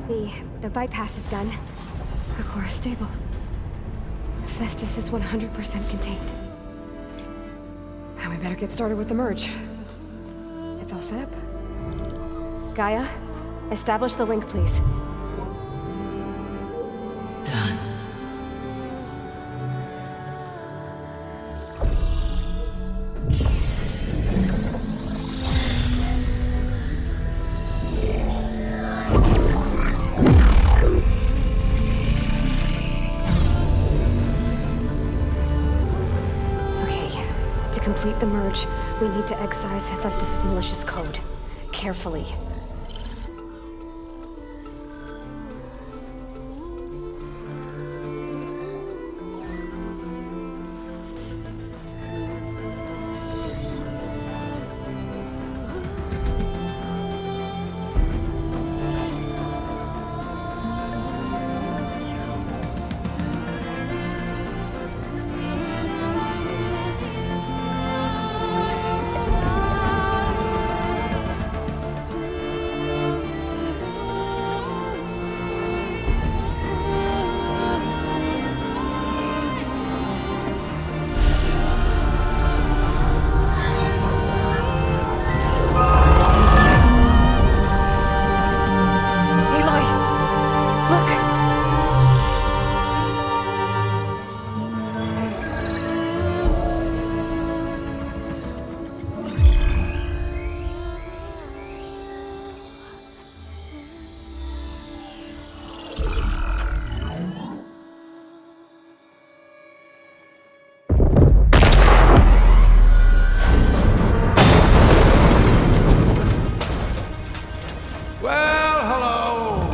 The bypass is done. The core is stable. Festus is 100% contained. And we better get started with the merge. It's all set up. Gaia, establish the link, please. Done. To complete the merge, we need to excise Hephaestus' malicious code. Carefully.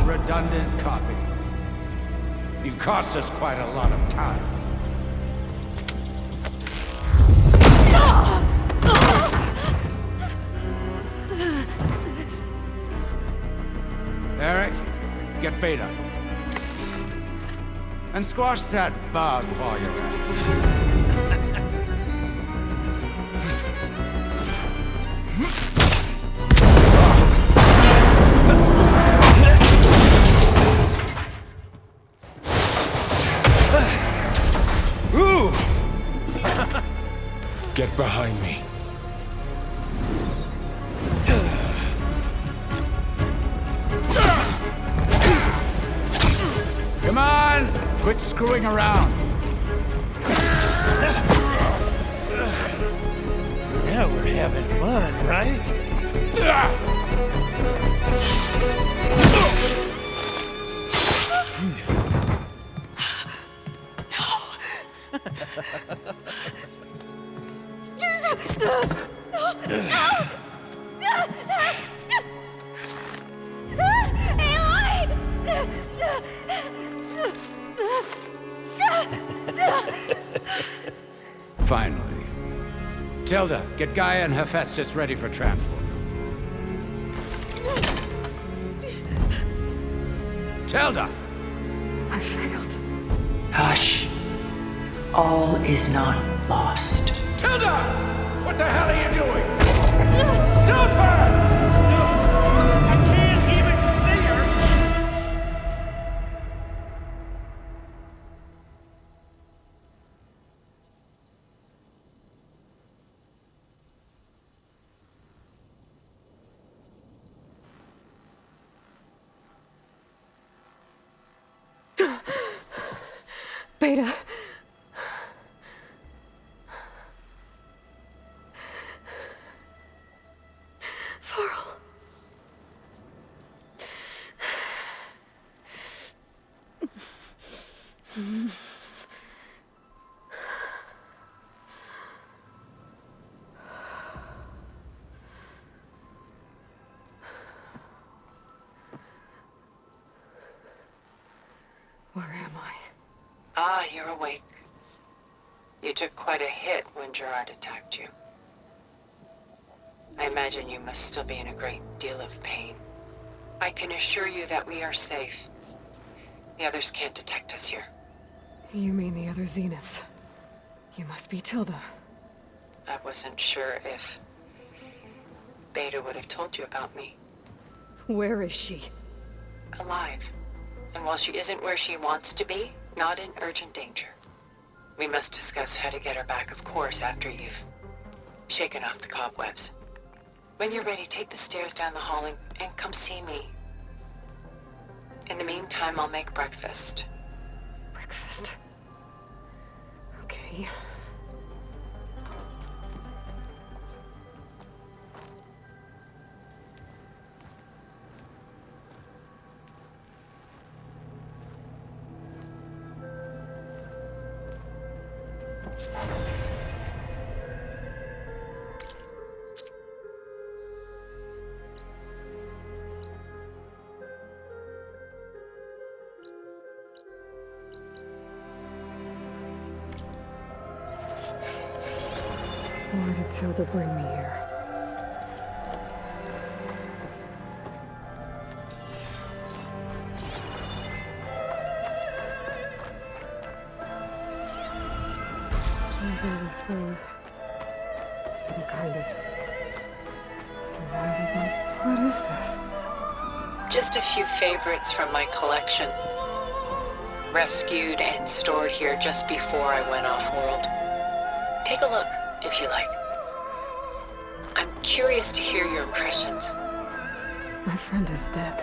Redundant copy. You cost us quite a lot of time. Eric, get Beta. And squash that bug while you're at it. Get behind me. Come on! Quit screwing around. Yeah, we're having fun, right? Finally. Tilda, get Gaia and Hephaestus ready for transport. Tilda! I failed. Hush. All is not lost. Tilda! What the hell are you doing? Stop her! I can't even see her! Beta. Varl. Where am I? Ah, you're awake. You took quite a hit when Gerard attacked you. I imagine you must still be in a great deal of pain. I can assure you that we are safe. The others can't detect us here. You mean the other Zeniths? You must be Tilda. I wasn't sure if Beta would have told you about me. Where is she? alive. And while she isn't where she wants to be, not in urgent danger. We must discuss how to get her back, of course, after you've shaken off the cobwebs. When you're ready, take the stairs down the hall and come see me. In the meantime, I'll make breakfast. Breakfast. Okay. Why did Tilda bring me here? What is all this for? Some kind of survival book? What is this? Just a few favorites from my collection. Rescued and stored here just before I went off-world. Take a look, if you like. I'm curious to hear your impressions. My friend is dead.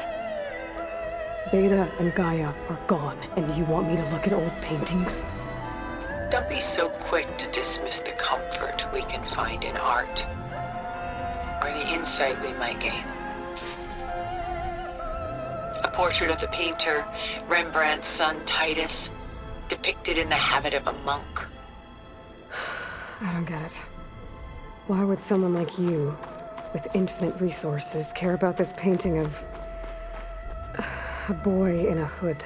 Beta and Gaia are gone, and you want me to look at old paintings? Don't be so quick to dismiss the comfort we can find in art, or the insight we might gain. A portrait of the painter, Rembrandt's son Titus, depicted in the habit of a monk. I don't get it. Why would someone like you, with infinite resources, care about this painting of a boy in a hood?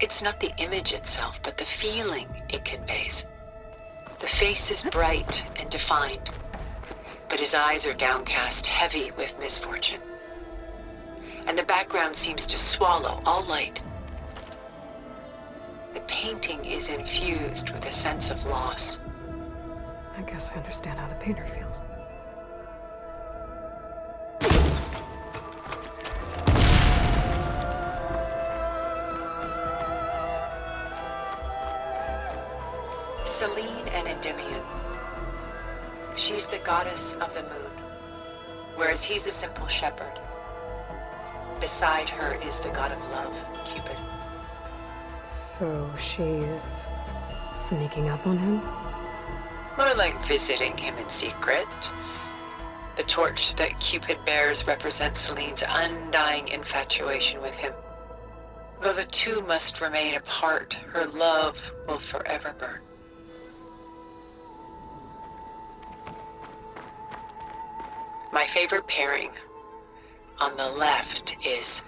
It's not the image itself, but the feeling it conveys. The face is bright and defined, but his eyes are downcast, heavy with misfortune. And the background seems to swallow all light. The painting is infused with a sense of loss. I guess I understand how the painter feels. Selene and Endymion. She's the goddess of the moon, whereas he's a simple shepherd. Beside her is the god of love, Cupid. So she's sneaking up on him? More like visiting him in secret. The torch that Cupid bears represents Selene's undying infatuation with him. Though the two must remain apart, her love will forever burn. My favorite pairing on the left is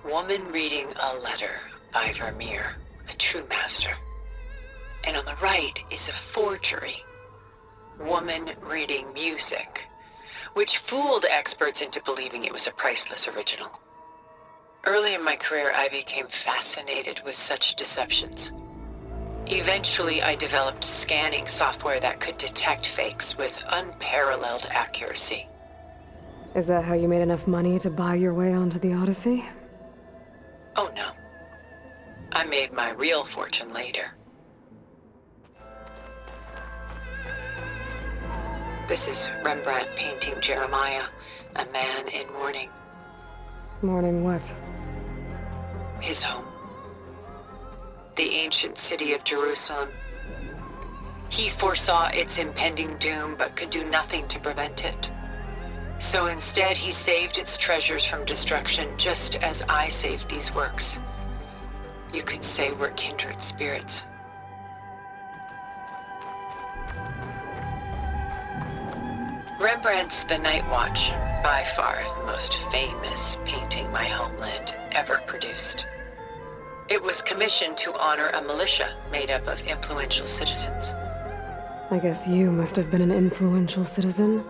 Woman Reading a Letter by Vermeer, a true master. And on the right is a forgery, Woman Reading Music, which fooled experts into believing it was a priceless original. Early in my career, I became fascinated with such deceptions. Eventually, I developed scanning software that could detect fakes with unparalleled accuracy. Is that how you made enough money to buy your way onto the Odyssey? Oh no. I made my real fortune later. This is Rembrandt painting Jeremiah, a man in mourning. Mourning what? His home. The ancient city of Jerusalem. He foresaw its impending doom, but could do nothing to prevent it. So instead, he saved its treasures from destruction, just as I saved these works. You could say we're kindred spirits. Rembrandt's The Night Watch, by far the most famous painting my homeland ever produced. It was commissioned to honor a militia made up of influential citizens. I guess you must have been an influential citizen.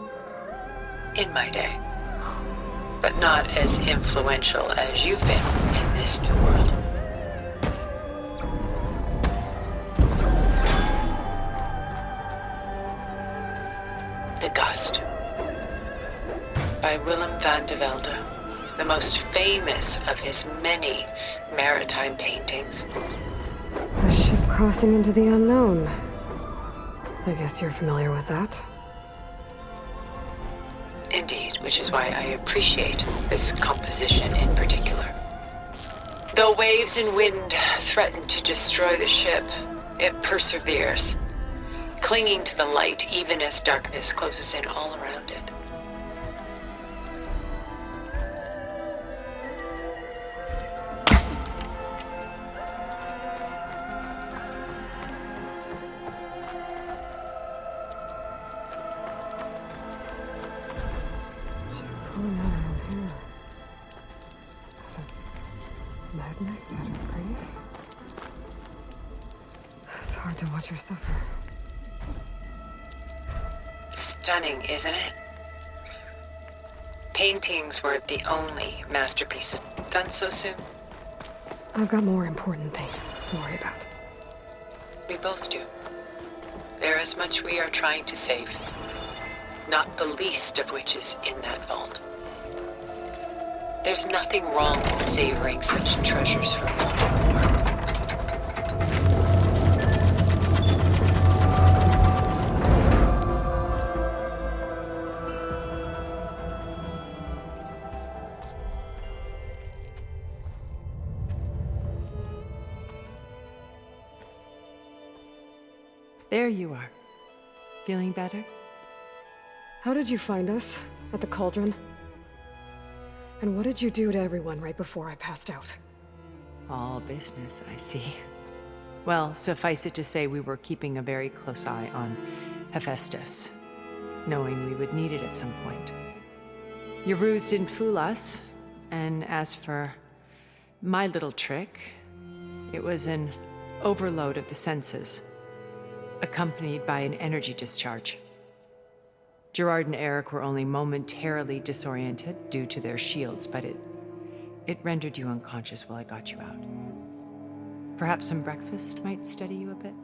In my day. But not as influential as you've been in this new world. The Gust by Willem van de Velde. the most famous of his many maritime paintings. A ship crossing into the unknown. I guess you're familiar with that. Indeed, which is why I appreciate this composition in particular. Though waves and wind threaten to destroy the ship, it perseveres, clinging to the light even as darkness closes in all around it. Pulling out her hair. Madness out of grief. It's hard to watch her suffer. Stunning, isn't it? Paintings weren't the only masterpieces done so soon. I've got more important things to worry about. We both do. There is much we are trying to save, not the least of which is in that vault. There's nothing wrong with savoring such treasures for wanting more. There you are. Feeling better? How did you find us? At the cauldron? And what did you do to everyone right before I passed out? All business, I see. Well, suffice it to say we were keeping a very close eye on Hephaestus, knowing we would need it at some point. Your ruse didn't fool us, and as for my little trick, it was an overload of the senses, accompanied by an energy discharge. Gerard and Eric were only momentarily disoriented due to their shields, but it rendered you unconscious while I got you out. Perhaps some breakfast might steady you a bit?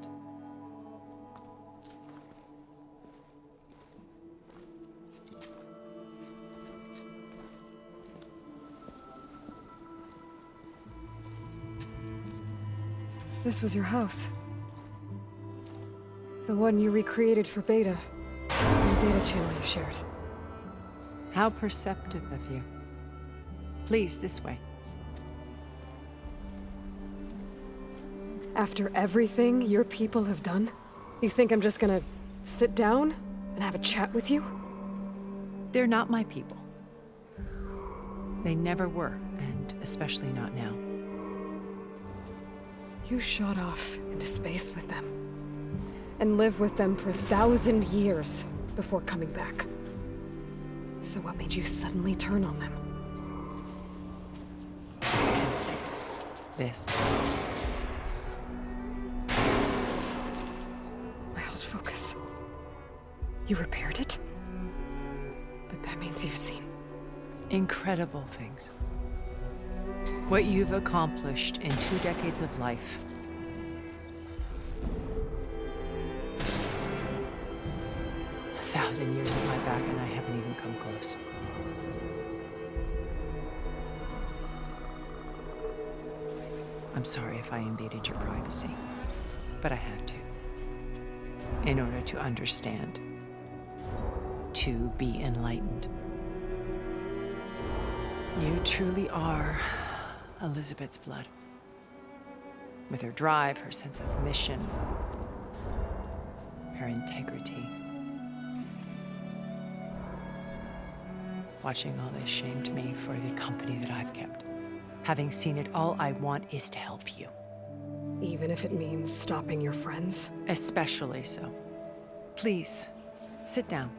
This was your house. The one you recreated for Beta. The data channel you shared. How perceptive of you. Please, this way. After everything your people have done, you think I'm just gonna sit down and have a chat with you? They're not my people. They never were, and especially not now. You shot off into space with them. And lived with them for 1,000 years before coming back. So what made you suddenly turn on them? Simply this. My old focus. You repaired it? But that means you've seen. Incredible things. What you've accomplished in 2 decades of life. A 1,000 years at my back and I haven't even come close. I'm sorry if I invaded your privacy, but I had to. In order to understand. To be enlightened. You truly are Elizabeth's blood. With her drive, her sense of mission, her integrity. Watching all this shamed me for the company that I've kept. Having seen it, all I want is to help you. Even if it means stopping your friends? Especially so. Please, sit down.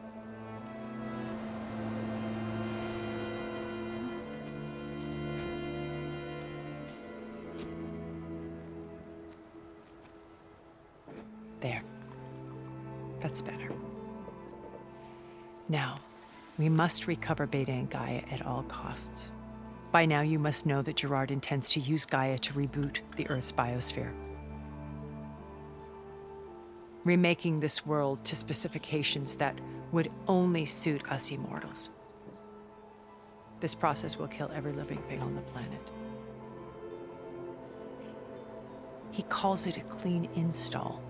There. That's better. Now, we must recover Beta and Gaia at all costs. By now, you must know that Gerard intends to use Gaia to reboot the Earth's biosphere. Remaking this world to specifications that would only suit us immortals. This process will kill every living thing on the planet. He calls it a clean install.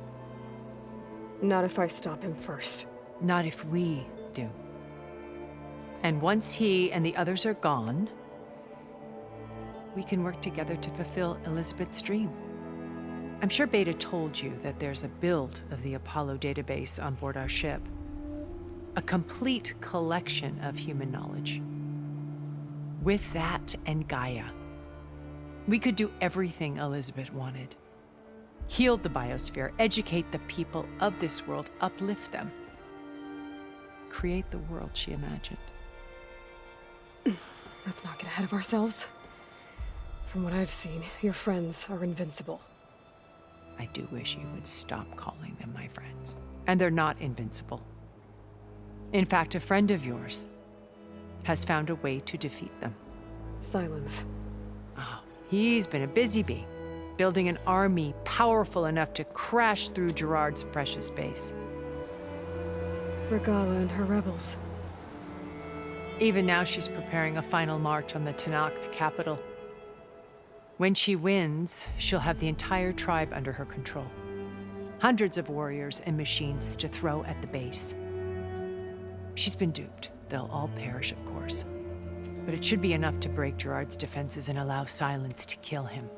Not if I stop him first. Not if we do. And once he and the others are gone, we can work together to fulfill Elizabeth's dream. I'm sure Beta told you that there's a build of the Apollo database on board our ship. A complete collection of human knowledge. With that and Gaia, we could do everything Elizabeth wanted. Heal the biosphere, educate the people of this world, uplift them. Create the world she imagined. Let's not get ahead of ourselves. From what I've seen, your friends are invincible. I do wish you would stop calling them my friends. And they're not invincible. In fact, a friend of yours has found a way to defeat them. Silence. Oh, he's been a busy bee, building an army powerful enough to crash through Gerard's precious base. Regala and her rebels. Even now, she's preparing a final march on the Tenakth capital. When she wins, she'll have the entire tribe under her control. Hundreds of warriors and machines to throw at the base. She's been duped. They'll all perish, of course. But it should be enough to break Gerard's defenses and allow Silence to kill him.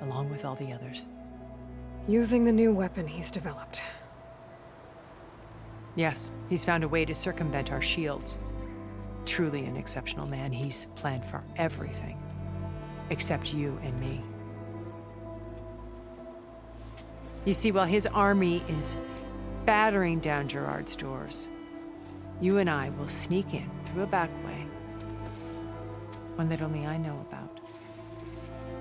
Along with all the others. Using the new weapon he's developed. Yes, he's found a way to circumvent our shields. Truly an exceptional man. He's planned for everything. Except you and me. You see, while his army is battering down Gerard's doors, you and I will sneak in through a back way. One that only I know about.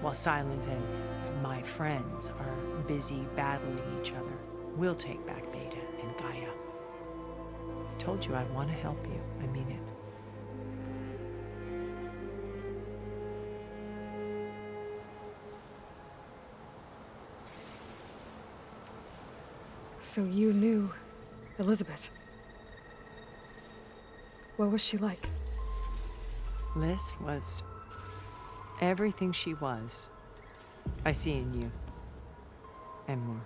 While Silence and my friends are busy battling each other, we'll take back Beta and Gaia. I told you I want to help you. I mean it. So you knew Elizabeth. What was she like? Liz was everything she was. I see in you. And more.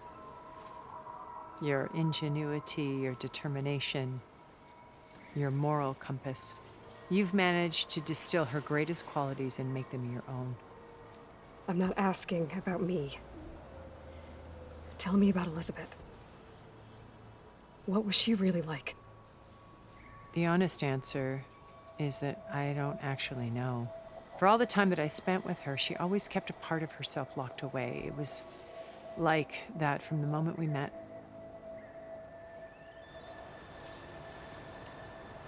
Your ingenuity, your determination, your moral compass. You've managed to distill her greatest qualities and make them your own. I'm not asking about me. Tell me about Elizabeth. What was she really like? The honest answer is that I don't actually know. For all the time that I spent with her, she always kept a part of herself locked away. It was like that from the moment we met.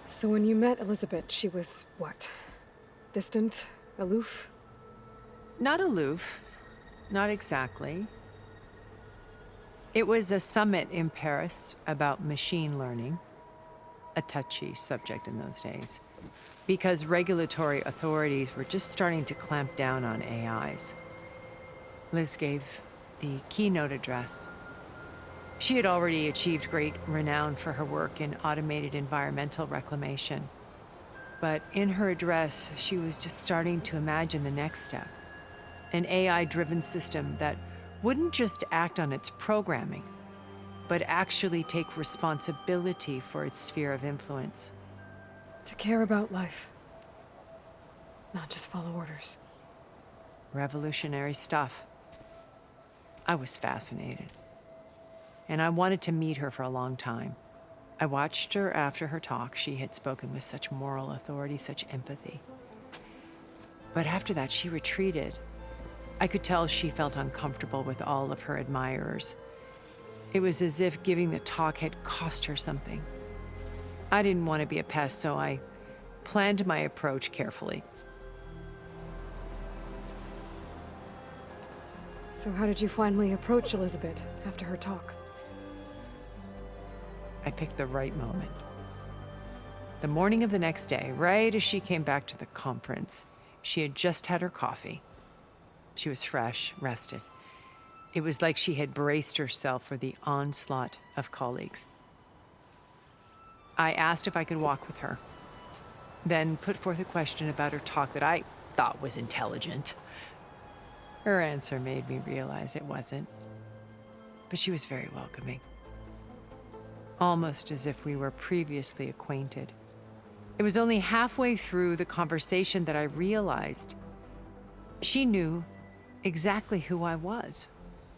So when you met Elizabeth, she was what? Distant? Aloof? Not aloof. Not exactly. It was a summit in Paris about machine learning. A touchy subject in those days. Because regulatory authorities were just starting to clamp down on AIs. Liz gave the keynote address. She had already achieved great renown for her work in automated environmental reclamation. But in her address, she was just starting to imagine the next step. An AI-driven system that wouldn't just act on its programming, but actually take responsibility for its sphere of influence. To care about life. Not just follow orders. Revolutionary stuff. I was fascinated. And I wanted to meet her for a long time. I watched her after her talk. She had spoken with such moral authority, such empathy. But after that, she retreated. I could tell she felt uncomfortable with all of her admirers. It was as if giving the talk had cost her something. I didn't want to be a pest, so I planned my approach carefully. So how did you finally approach Elizabeth after her talk? I picked the right moment. The morning of the next day, right as she came back to the conference, she had just had her coffee. She was fresh, rested. It was like she had braced herself for the onslaught of colleagues. I asked if I could walk with her. then put forth a question about her talk that I thought was intelligent. Her answer made me realize it wasn't, but she was very welcoming. Almost as if we were previously acquainted. It was only halfway through the conversation that I realized she knew exactly who I was.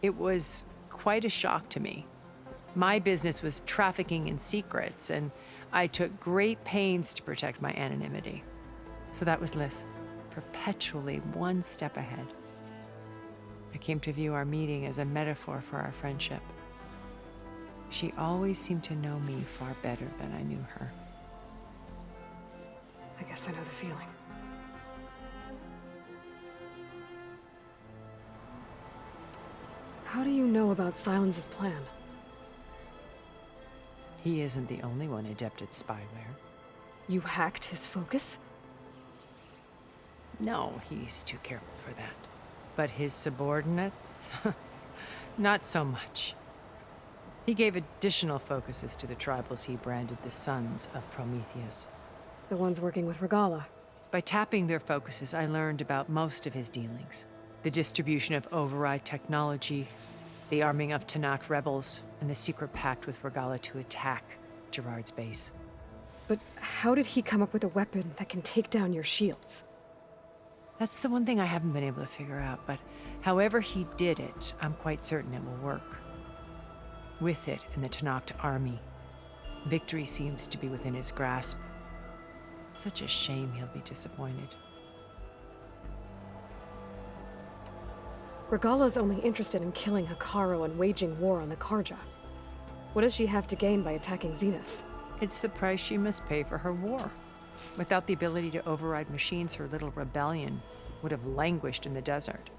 It was quite a shock to me. My business was trafficking in secrets, and I took great pains to protect my anonymity. So that was Liz, perpetually one step ahead. I came to view our meeting as a metaphor for our friendship. She always seemed to know me far better than I knew her. I guess I know the feeling. How do you know about Silence's plan? He isn't the only one adept at spyware. You hacked his focus? No, he's too careful for that. But his subordinates? Not so much. He gave additional focuses to the tribals he branded the Sons of Prometheus. The ones working with Regala. By tapping their focuses, I learned about most of his dealings. The distribution of override technology, the arming of Tanakh rebels, and the secret pact with Regala to attack Gerard's base. But how did he come up with a weapon that can take down your shields? That's the one thing I haven't been able to figure out, but however he did it, I'm quite certain it will work. With it and the Tanakh army, victory seems to be within his grasp. Such a shame he'll be disappointed. Regala's only interested in killing Hekarro and waging war on the Karja. What does she have to gain by attacking Zenith? It's the price she must pay for her war. Without the ability to override machines, her little rebellion would have languished in the desert.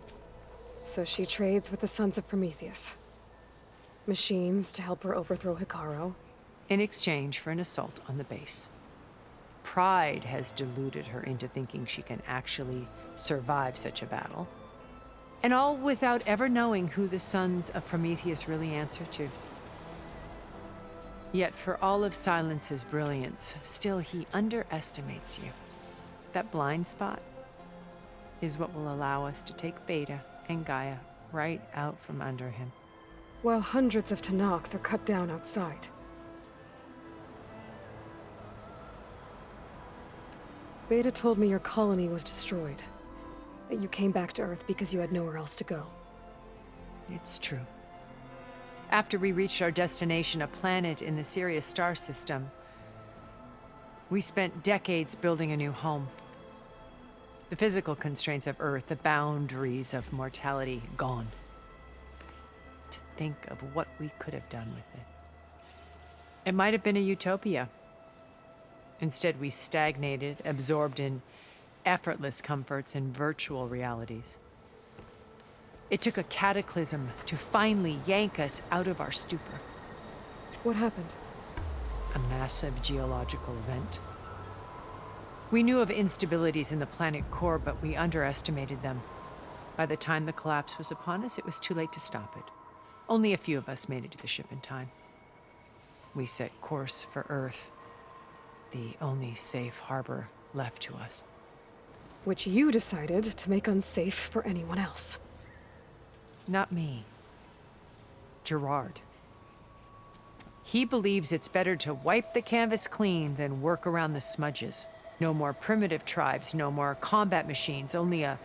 So she trades with the Sons of Prometheus. Machines to help her overthrow Hekarro. In exchange for an assault on the base. Pride has deluded her into thinking she can actually survive such a battle. And all without ever knowing who the Sons of Prometheus really answer to. Yet for all of Silence's brilliance, still he underestimates you. That blind spot is what will allow us to take Beta and Gaia right out from under him. While hundreds of Tanakh are cut down outside. Beta told me your colony was destroyed. That you came back to Earth because you had nowhere else to go. It's true. After we reached our destination, a planet in the Sirius star system, we spent decades building a new home. The physical constraints of Earth, the boundaries of mortality, gone. To think of what we could have done with it. It might have been a utopia. Instead, we stagnated, absorbed in effortless comforts and virtual realities. It took a cataclysm to finally yank us out of our stupor. What happened? A massive geological event. We knew of instabilities in the planet core, but we underestimated them. By the time the collapse was upon us, it was too late to stop it. Only a few of us made it to the ship in time. We set course for Earth, the only safe harbor left to us. Which you decided to make unsafe for anyone else. Not me. Gerard. He believes it's better to wipe the canvas clean than work around the smudges. No more primitive tribes, no more combat machines, only a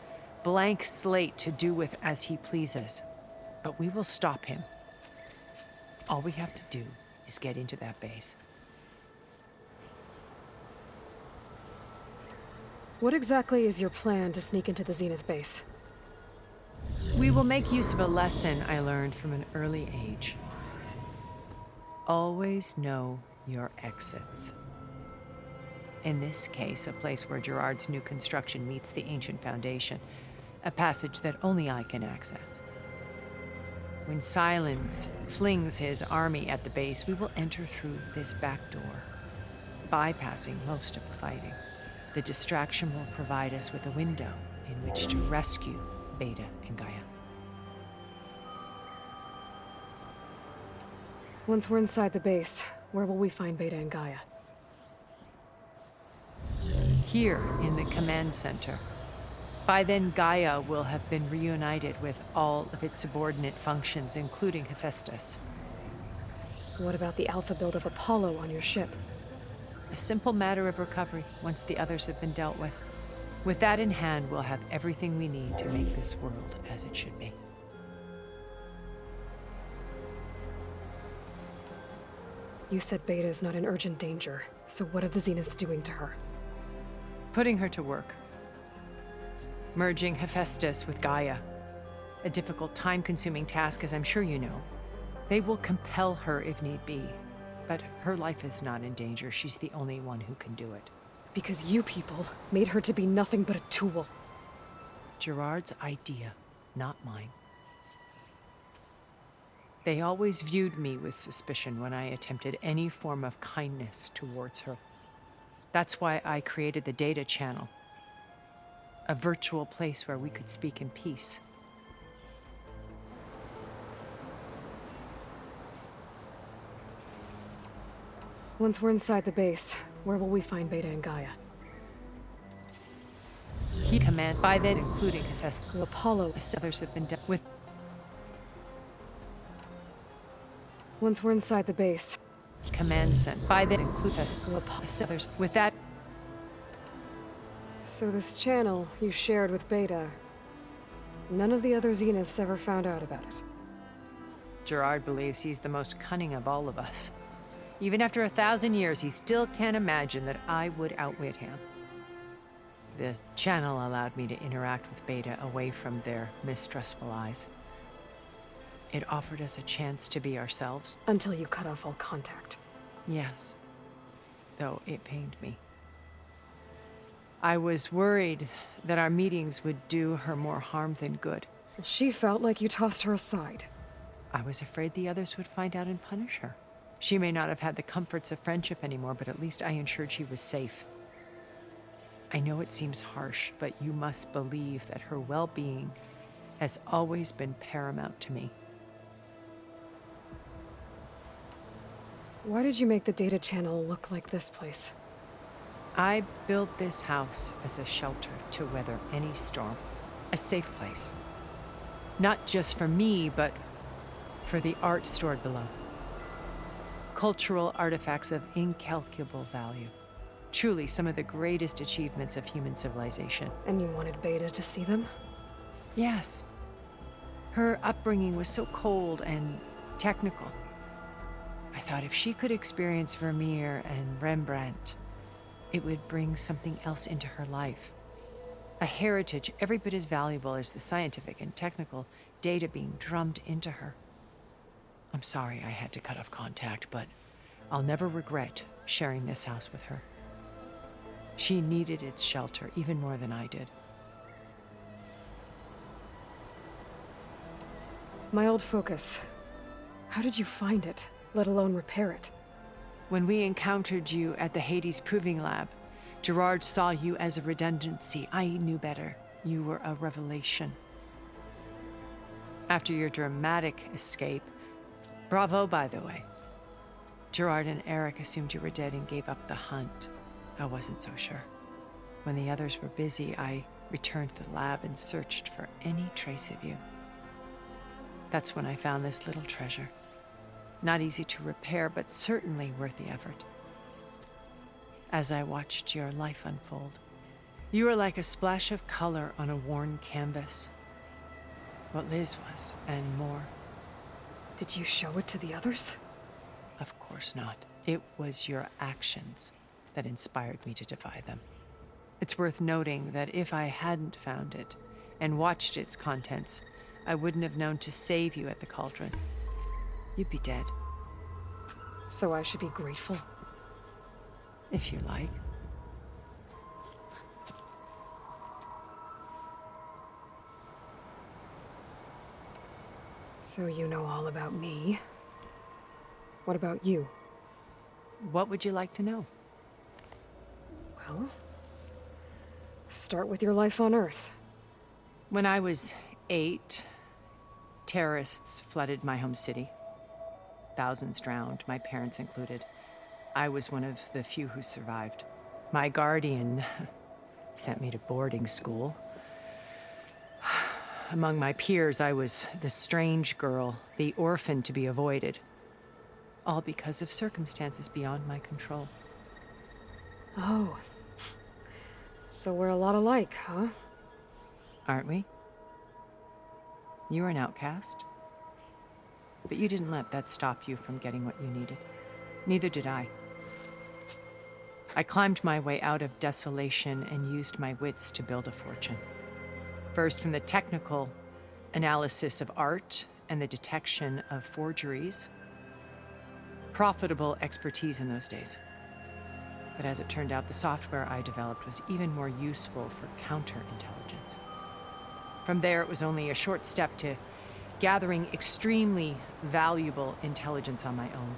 blank slate to do with as he pleases. But we will stop him. All we have to do is get into that base. What exactly is your plan to sneak into the Zenith base? We will make use of a lesson I learned from an early age. Always know your exits. In this case, a place where Gerard's new construction meets the ancient foundation, a passage that only I can access. When Silence flings his army at the base, we will enter through this back door, bypassing most of the fighting. The distraction will provide us with a window in which to rescue Beta and Gaia. Once we're inside the base, where will we find Beta and Gaia? here in the command center. By then, Gaia will have been reunited with all of its subordinate functions, including Hephaestus. What about the alpha build of Apollo on your ship? A simple matter of recovery once the others have been dealt with. With that in hand, we'll have everything we need to make this world as it should be. You said Beta is not in urgent danger, so what are the Zeniths doing to her? Putting her to work. Merging Hephaestus with Gaia. A difficult, time-consuming task, as I'm sure you know. They will compel her if need be. But her life is not in danger. She's the only one who can do it. Because you people made her to be nothing but a tool. Gerard's idea, not mine. They always viewed me with suspicion when I attempted any form of kindness towards her. That's why I created the data channel. A virtual place where we could speak in peace. Once we're inside the base, where will we find Beta and Gaia? He command by then, including Hephaestus. Apollo. Others have been dealt with. Once we're inside the base. Command sent by then, include Others. With that. So this channel you shared with Beta, none of the other Zeniths ever found out about it. Gerard believes he's the most cunning of all of us. Even after 1,000 years, he still can't imagine that I would outwit him. The channel allowed me to interact with Beta away from their mistrustful eyes. It offered us a chance to be ourselves. Until you cut off all contact. Yes. Though it pained me. I was worried that our meetings would do her more harm than good. She felt like you tossed her aside. I was afraid the others would find out and punish her. She may not have had the comforts of friendship anymore, but at least I ensured she was safe. I know it seems harsh, but you must believe that her well-being has always been paramount to me. Why did you make the data channel look like this place? I built this house as a shelter to weather any storm. A safe place. Not just for me, but for the art stored below. Cultural artifacts of incalculable value. Truly some of the greatest achievements of human civilization. And you wanted Beta to see them? Yes. Her upbringing was so cold and technical. I thought if she could experience Vermeer and Rembrandt, it would bring something else into her life. A heritage every bit as valuable as the scientific and technical data being drummed into her. I'm sorry I had to cut off contact, but I'll never regret sharing this house with her. She needed its shelter even more than I did. My old focus. How did you find it, let alone repair it? When we encountered you at the Hades Proving Lab, Gerard saw you as a redundancy. I knew better. You were a revelation. After your dramatic escape, bravo, by the way. Gerard and Eric assumed you were dead and gave up the hunt. I wasn't so sure. When the others were busy, I returned to the lab and searched for any trace of you. That's when I found this little treasure. Not easy to repair, but certainly worth the effort. As I watched your life unfold, you were like a splash of color on a worn canvas. What Liz was, and more. Did you show it to the others? Of course not. It was your actions that inspired me to defy them. It's worth noting that if I hadn't found it and watched its contents, I wouldn't have known to save you at the cauldron. You'd be dead. So I should be grateful? If you like. So you know all about me. What about you? What would you like to know? Well, start with your life on Earth. When I was 8, terrorists flooded my home city. Thousands drowned, my parents included. I was one of the few who survived. My guardian sent me to boarding school. Among my peers, I was the strange girl, the orphan to be avoided. All because of circumstances beyond my control. Oh. So we're a lot alike, huh? Aren't we? You were an outcast. But you didn't let that stop you from getting what you needed. Neither did I. I climbed my way out of desolation and used my wits to build a fortune. First, from the technical analysis of art and the detection of forgeries. Profitable expertise in those days. But as it turned out, the software I developed was even more useful for counterintelligence. From there, it was only a short step to gathering extremely valuable intelligence on my own.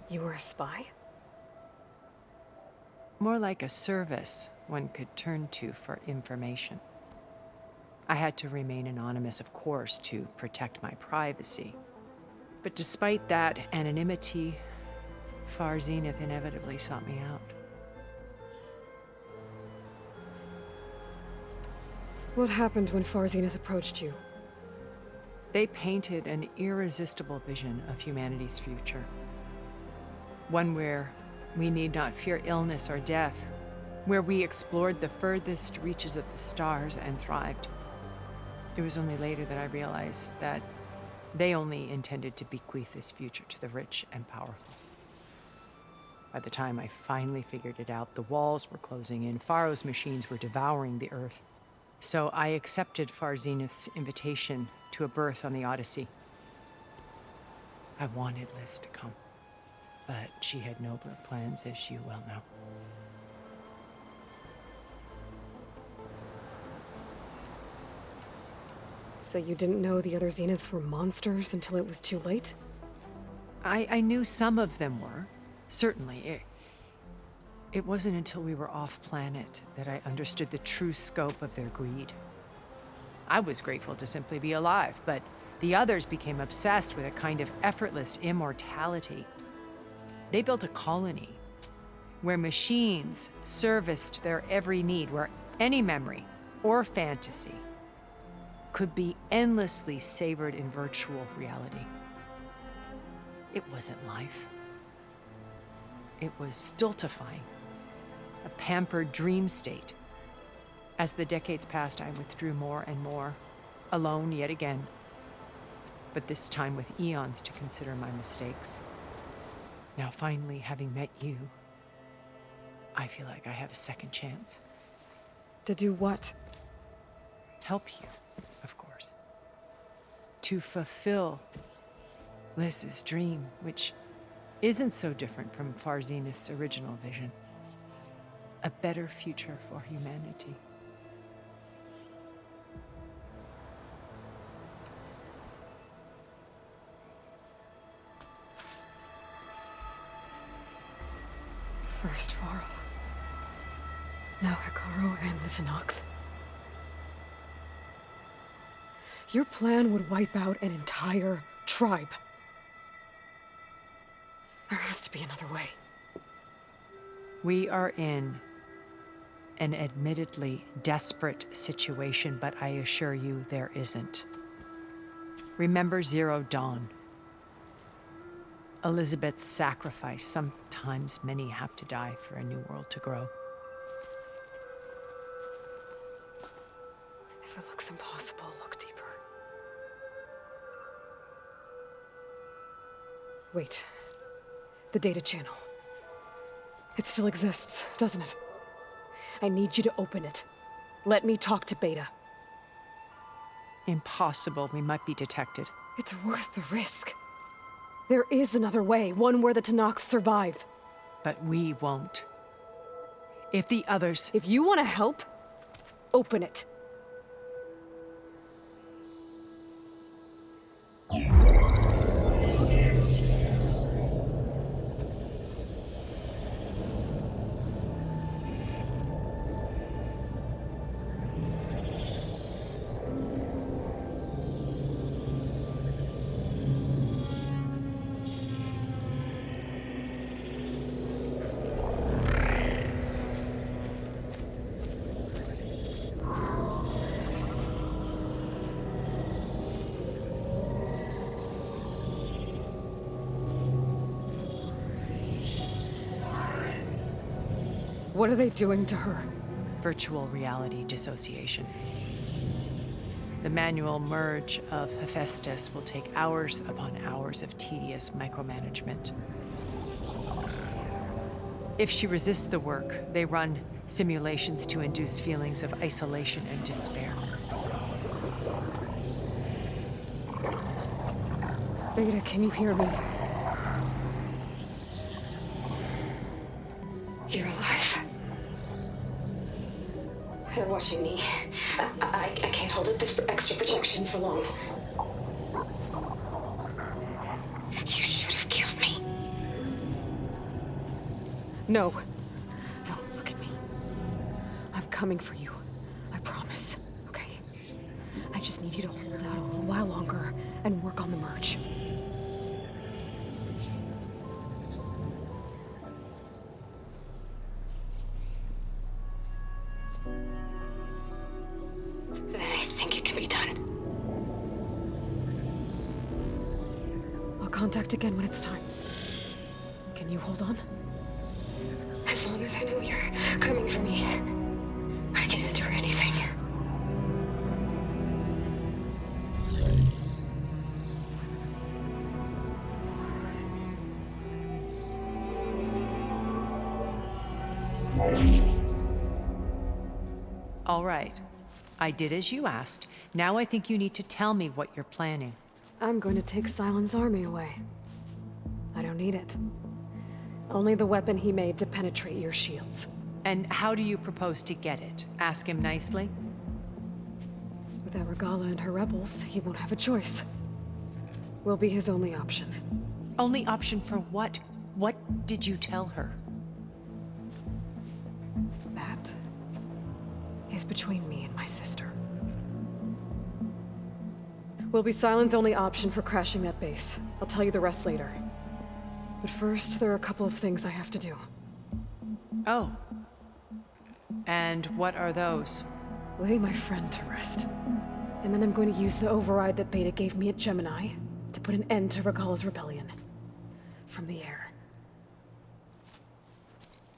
You were a spy? More like a service one could turn to for information. I had to remain anonymous, of course, to protect my privacy. But despite that anonymity, Far Zenith inevitably sought me out. What happened when Far Zenith approached you? They painted an irresistible vision of humanity's future. One where we need not fear illness or death, where we explored the furthest reaches of the stars and thrived. It was only later that I realized that they only intended to bequeath this future to the rich and powerful. By the time I finally figured it out, the walls were closing in, Pharaoh's machines were devouring the Earth. So I accepted Far Zenith's invitation to a berth on the Odyssey. I wanted Liz to come, but she had nobler plans, as you well know. So you didn't know the other Zeniths were monsters until it was too late? I knew some of them were, certainly. It wasn't until we were off-planet that I understood the true scope of their greed. I was grateful to simply be alive, but the others became obsessed with a kind of effortless immortality. They built a colony where machines serviced their every need, where any memory or fantasy could be endlessly savored in virtual reality. It wasn't life. It was stultifying, a pampered dream state. As the decades passed, I withdrew more and more, alone yet again, but this time with eons to consider my mistakes. Now finally, having met you, I feel like I have a second chance. To do what? Help you, of course. To fulfill Liz's dream, which isn't so different from Far Zenith's original vision. A better future for humanity. First Pharaoh. Now Hikaru and the Tenakth. Your plan would wipe out an entire tribe. There has to be another way. We are in an admittedly desperate situation, but I assure you there isn't. Remember Zero Dawn. Elizabeth's sacrifice. Sometimes many have to die for a new world to grow. If it looks impossible, look deeper. Wait. The data channel. It still exists, doesn't it? I need you to open it. Let me talk to Beta. Impossible. We might be detected. It's worth the risk. There is another way, one where the Tenakth survive. But we won't. If the others... If you want to help, open it. What are they doing to her? Virtual reality dissociation. The manual merge of Hephaestus will take hours upon hours of tedious micromanagement. If she resists the work, they run simulations to induce feelings of isolation and despair. Beta, can you hear me? You're alive. They're watching me. I can't hold up this extra projection for long. You should have killed me. No. No, look at me. I'm coming for you. I promise. Okay? I just need you to hold out a little while longer and work on the merge. Then I think it can be done. I'll contact again when it's time. Can you hold on? As long as I know you're coming for me, I can endure anything. All right. I did as you asked. Now I think you need to tell me what you're planning. I'm going to take Silent's army away. I don't need it. Only the weapon he made to penetrate your shields. And how do you propose to get it? Ask him nicely? Without Regala and her rebels, he won't have a choice. We'll be his only option. Only option for what? What did you tell her? That is between me and my sister. Will be Silent's only option for crashing that base. I'll tell you the rest later. But first, there are a couple of things I have to do. Oh. And what are those? Lay my friend to rest. And then I'm going to use the override that Beta gave me at Gemini to put an end to Regala's rebellion. From the air.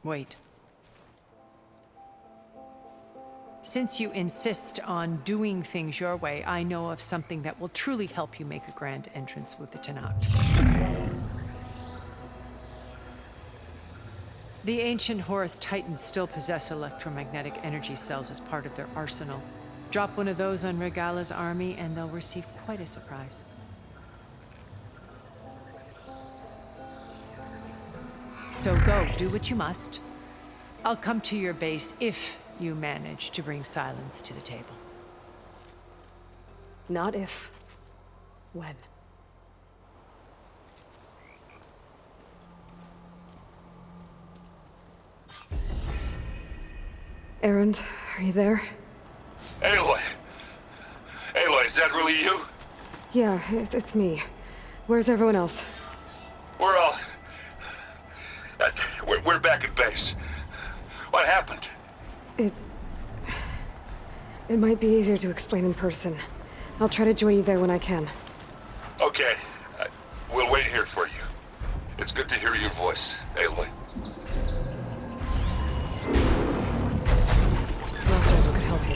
Wait. Since you insist on doing things your way, I know of something that will truly help you make a grand entrance with the Tenat. The ancient Horus Titans still possess electromagnetic energy cells as part of their arsenal. Drop one of those on Regala's army and they'll receive quite a surprise. So go, do what you must. I'll come to your base if you manage to bring Silence to the table. Not if. When. Erend, are you there? Aloy! Aloy, is that really you? Yeah, it's me. Where's everyone else? We're all... we're back at base. What happened? It might be easier to explain in person. I'll try to join you there when I can. Okay. We'll wait here for you. It's good to hear your voice, Aloy. Master, I could help you.